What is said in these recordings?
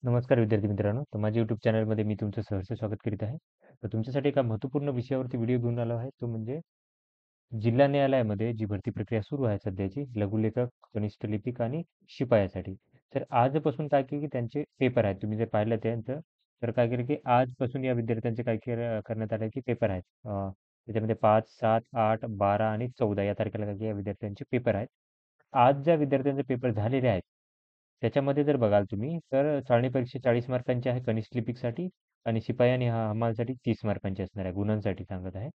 नमस्कार विद्यार्थी मित्रांनो. तर माझ्या YouTube चॅनलमध्ये मी तुमचं सहर्ष स्वागत करीत आहे. तर तुमच्यासाठी एका महत्त्वपूर्ण विषयावरती व्हिडिओ घेऊन आलो आहे. तो म्हणजे जिल्हा न्यायालयामध्ये जी भरती प्रक्रिया सुरू आहे सध्याची लघुलेखक, कनिष्ठ लिपिक आणि शिपायासाठी. तर आजपासून काय केलं की त्यांचे पेपर आहेत. तुम्ही जर पाहिलं त्यांचं, तर काय केलं की आजपासून या विद्यार्थ्यांचे काय केलं करण्यात आलं की पेपर आहेत. त्याच्यामध्ये 5, 7, 8, 12 आणि 14 या तारखेला काय की या विद्यार्थ्यांचे पेपर आहेत. आज ज्या विद्यार्थ्यांचे पेपर झालेले आहेत, त्याच्यामध्ये जर बघाल तुम्ही, तर चाळणी परीक्षा 40 मार्कांची आहे कनिष्ठ लिपिकसाठी आणि शिपाई आणि हमालसाठी 30 मार्कांची असणार आहे, गुणांसाठी सांगत आहे.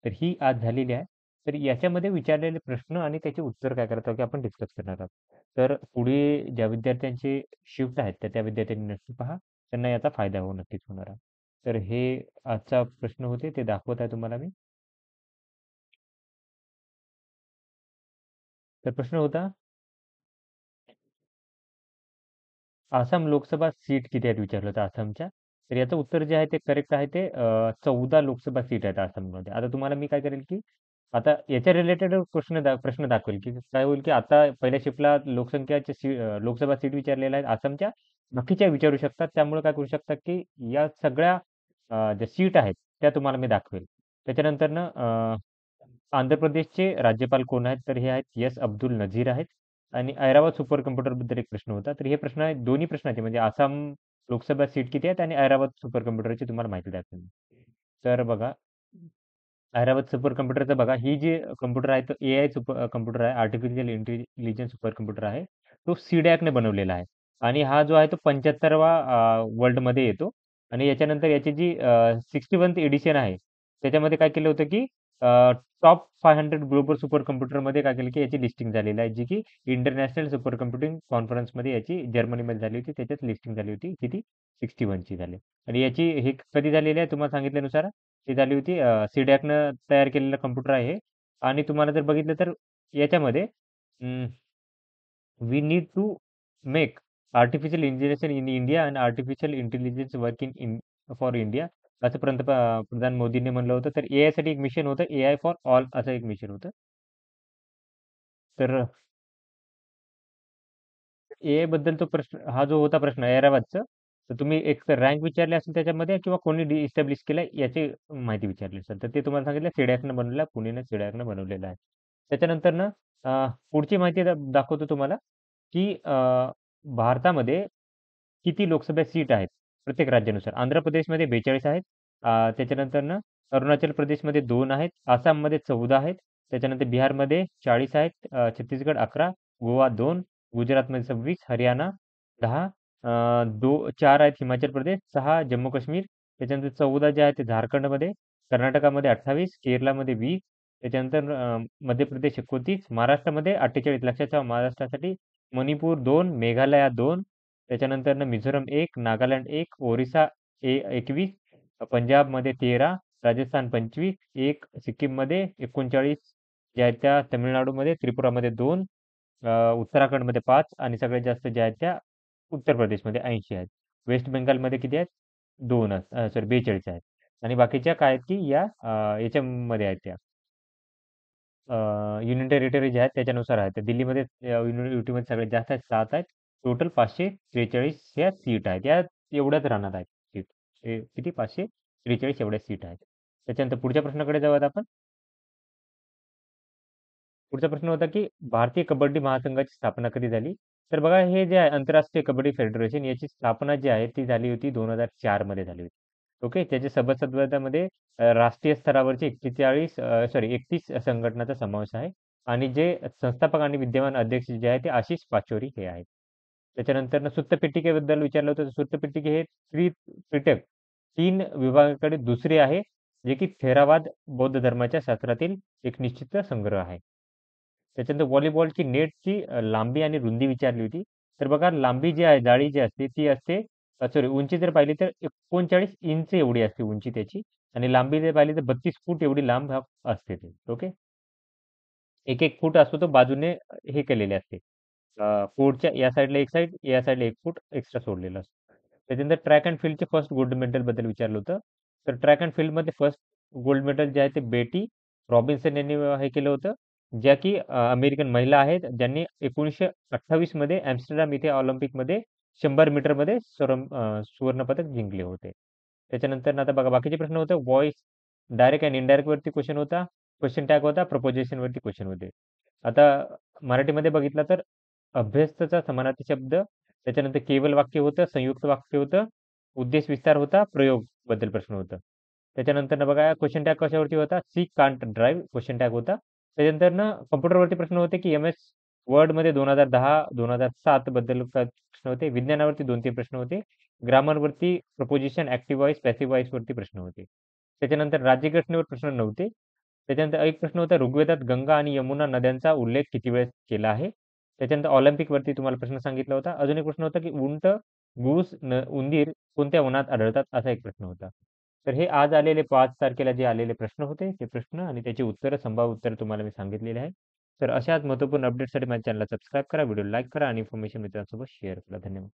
तर ही आज झालेली आहे. तर याच्यामध्ये विचारलेले प्रश्न आणि त्याचे उत्तर काय करत आहोत, की आपण डिस्कस करणार आहोत. तर पुढे ज्या विद्यार्थ्यांचे शिफ्ट आहेत, तर त्या विद्यार्थ्यांनी नक्की पहा. त्यांना याचा फायदा नक्कीच होणार आहे. तर हे आजचा प्रश्न होते, ते दाखवत आहे तुम्हाला मी. तर प्रश्न होता, आसाम लोकसभा सीट किती आहेत विचारलं होतं आसामच्या. तर याचं उत्तर जे आहे ते करेक्ट आहे ते 14 लोकसभा सीट आहेत आसाममध्ये. आता तुम्हाला मी काय करेल, की आता याच्या रिलेटेड प्रश्न दाखवेल, की काय होईल, की आता पहिल्या शिफ्टला लोकसभा सीट विचारलेल्या आहेत आसामच्या. बाकीच्या विचारू शकतात. त्यामुळे काय करू शकतात, की या सगळ्या ज्या सीट आहेत त्या तुम्हाला मी दाखवेल. त्याच्यानंतरनं आंध्र प्रदेशचे राज्यपाल कोण आहेत? तर हे आहेत एस. अब्दुल नझीर आहेत. आणि ऐरावत सुपर कॉम्प्युटरबद्दल एक प्रश्न होता. तर हे प्रश्न आहेत, दोन्ही प्रश्न आहेत म्हणजे आसाम लोकसभा सीट किती आहेत आणि ऐरावत सुपर कॉम्प्युटरची तुम्हाला माहिती दाखवेल. तर बघा, ऐरावत सुपर कॉम्प्युटरचं बघा, ही जी कॉम्प्युटर आहे तो एआय सुपर कॉम्प्युटर आहे, आर्टिफिशियल इंटेलिजन्स सुपर कॉम्प्युटर आहे. तो सीडॅकने बनवलेला आहे. आणि हा जो आहे तो 75वा वर्ल्डमध्ये येतो. आणि याच्यानंतर याची जी 61st एडिशन आहे, त्याच्यामध्ये काय केलं होतं, की टॉप 500 ग्लोबल सुपर कॉम्प्युटरमध्ये काय केलं, की याची लिस्टिंग झालेली आहे, जी की इंटरनॅशनल सुपर कॉम्प्युटिंग कॉन्फरन्समध्ये याची जर्मनीमध्ये झाली होती. त्याच्यात लिस्टिंग झाली होती. किती? 61ची झाली. आणि याची हे कधी झालेली आहे तुम्हाला सांगितल्यानुसार ती झाली होती सीडॅकनं तयार केलेला कॉम्प्युटर आहे हे. आणि तुम्हाला जर बघितलं तर याच्यामध्ये we need to make artificial intelligence in India and artificial intelligence working in for India असं प्रधान मोदींनी म्हणलं होतं. तर एआय साठी एक मिशन होतं, एआय फॉर ऑल असं एक मिशन होतं. तर एआय बद्दल तो प्रश्न हा जो होता प्रश्न ऐरावतचा, तर तुम्ही एक तर रँक विचारली असेल त्याच्यामध्ये किंवा कोणी इस्टॅब्लिश केलाय याची माहिती विचारली असेल. तर ते तुम्हाला सांगितलं सिडॅकनं बनवलेलं आहे, पुणेनं सिडॅकनं बनवलेलं आहे. त्याच्यानंतर ना पुढची माहिती दाखवतो तुम्हाला, की भारतामध्ये किती लोकसभा सीट आहेत प्रत्येक राज्यानुसार. आंध्र प्रदेशमध्ये 42 आहेत. त्याच्यानंतर ना अरुणाचल प्रदेशमध्ये 2 आहेत. आसाममध्ये 14 आहेत. त्याच्यानंतर बिहारमध्ये 40 आहेत. छत्तीसगड 11, गोवा 2, गुजरातमध्ये 26, हरियाणा 10, 4 आहेत हिमाचल प्रदेश, 6 जम्मू काश्मीर, त्याच्यानंतर 14 जे आहेत ते झारखंडमध्ये, कर्नाटकामध्ये 28, केरलामध्ये 20, त्याच्यानंतर मध्य प्रदेश 29, महाराष्ट्रामध्ये 48. लक्षात ठेवा महाराष्ट्रासाठी मणिपूर 2, मेघालया 2, त्याच्यानंतर मिझोरम 1, नागालँड 1, ओरिसा 21, पंजाबमध्ये 13, राजस्थान 25, 1 सिक्कीममध्ये 39, ज्या आहेत त्या तमिळनाडूमध्ये, त्रिपुरामध्ये 2, उत्तराखंडमध्ये 5 आणि सगळ्यात जास्त ज्या आहेत त्या उत्तर प्रदेशमध्ये 80 आहेत. वेस्ट बेंगालमध्ये किती आहेत? 2 सॉरी 42 आहेत. आणि बाकीच्या काय आहेत की या याच्यामध्ये आहेत त्या युनियन टेरिटरी जे आहेत त्याच्यानुसार आहेत. दिल्लीमध्ये युटीमध्ये सगळ्यात जास्त आहेत 7 आहेत. टोटल 543 ह्या सीट आहेत. या एवढ्याच राहणार आहेत सीट. किती 543 एवढ्या सीट आहेत. त्याच्यानंतर पुढच्या प्रश्नाकडे जाऊयात आपण. पुढचा प्रश्न होता की भारतीय कबड्डी महासंघाची स्थापना कधी झाली? तर बघा हे जे आहे आंतरराष्ट्रीय कबड्डी फेडरेशन याची स्थापना जी आहे ती झाली होती 2004 मध्ये झाली होती. ओके. त्याच्या सभासदत्वामध्ये राष्ट्रीय स्तरावरचे 31 संघटनाचा समावेश आहे. आणि जे संस्थापक आणि विद्यमान अध्यक्ष जे आहे ते आशिष पाचोरी हे आहेत. त्याच्यानंतर सुत्तपेटिकेबद्दल विचारलं होतं. तर सुत्तपेटिके हे त्रिपिटक 3 विभागाकडे दुसरे आहे, जे की थेरावाद बौद्ध धर्माच्या शास्त्रातील एक निश्चित संग्रह आहे. त्याच्यानंतर व्हॉलीबॉलची नेटची लांबी आणि रुंदी विचारली होती. तर बघा लांबी जी आहे, जाळी जी असते ती असते सॉरी उंची जर पाहिली तर 39 इंच एवढी असते उंची त्याची. आणि लांबी जर पाहिली तर 32 फूट एवढी लांब असते ते. ओके. 1-1 फूट असतो तो बाजूने हे केलेले असते. कोर्टच्या या साइडला 1 साइड, या साइडला 1 फूट एक्स्ट्रा सोडलेलं असतं. त्याच्यानंतर ट्रॅक अँड फील्डचे फर्स्ट गोल्ड मेडल बद्दल विचारलं होतं. तर ट्रॅक अँड फील्डमध्ये फर्स्ट गोल्ड मेडल जे आहे ते बेटी रॉबिन्सन यांनी हे केलं होतं. ज्या की अमेरिकन महिला आहेत, ज्यांनी 1928 मध्ये एम्स्टरडॅम इथे ऑलिम्पिकमध्ये 100 मीटरमध्ये सुवर्ण पदक जिंकले होते. त्याच्यानंतर आता बघा बाकीचे प्रश्न होते व्हॉइस डायरेक्ट अँड इनडायरेक्ट वरती क्वेशन होता. क्वेशन टॅग होता. प्रपोजिशन वरती क्वेशन होते. आता मराठीमध्ये बघितलं तर अभ्यस्तचा समानार्थी शब्द, त्याच्यानंतर केवल वाक्य होतं, संयुक्त वाक्य होतं, उद्देश विस्तार होता, प्रयोग बद्दल प्रश्न होता. त्याच्यानंतर बघा क्वेशन टॅग कशावरती होता? She can't drive question tag होता. त्याच्यानंतर कॉम्प्युटरवरती प्रश्न होते की एम-एस वर्डमध्ये 2010, 2007 बद्दल प्रश्न होते. विज्ञानावरती 2-3 प्रश्न होते. ग्रामरवरती प्रपोजिशन, ॲक्टिव्ह व्हॉईस, पॅसिव्ह व्हॉईसवरती प्रश्न होते. त्याच्यानंतर राज्यघटनेवर प्रश्न नव्हते. त्याच्यानंतर एक प्रश्न होता ऋग्वेदात गंगा आणि यमुना नद्यांचा उल्लेख किती वेळेस केला आहे? त्याच्यानंतर ऑलिम्पिकवरती तुम्हाला प्रश्न सांगितला होता. अजून एक प्रश्न होता की उंट, गूस, उंदीर कोणत्या वनात आढळतात? असा एक प्रश्न होता. तर हे आज आलेले 5 तारखेला जे आलेले प्रश्न होते, ते प्रश्न आणि त्याची उत्तरं, संभाव्य उत्तरं तुम्हाला मी सांगितलेली आहे. तर अशाच महत्त्वपूर्ण अपडेट्ससाठी माझ्या चॅनलला सबस्क्राईब करा, व्हिडिओ लाईक करा आणि इन्फॉर्मेशन मित्रांसोबत शेअर करा. धन्यवाद.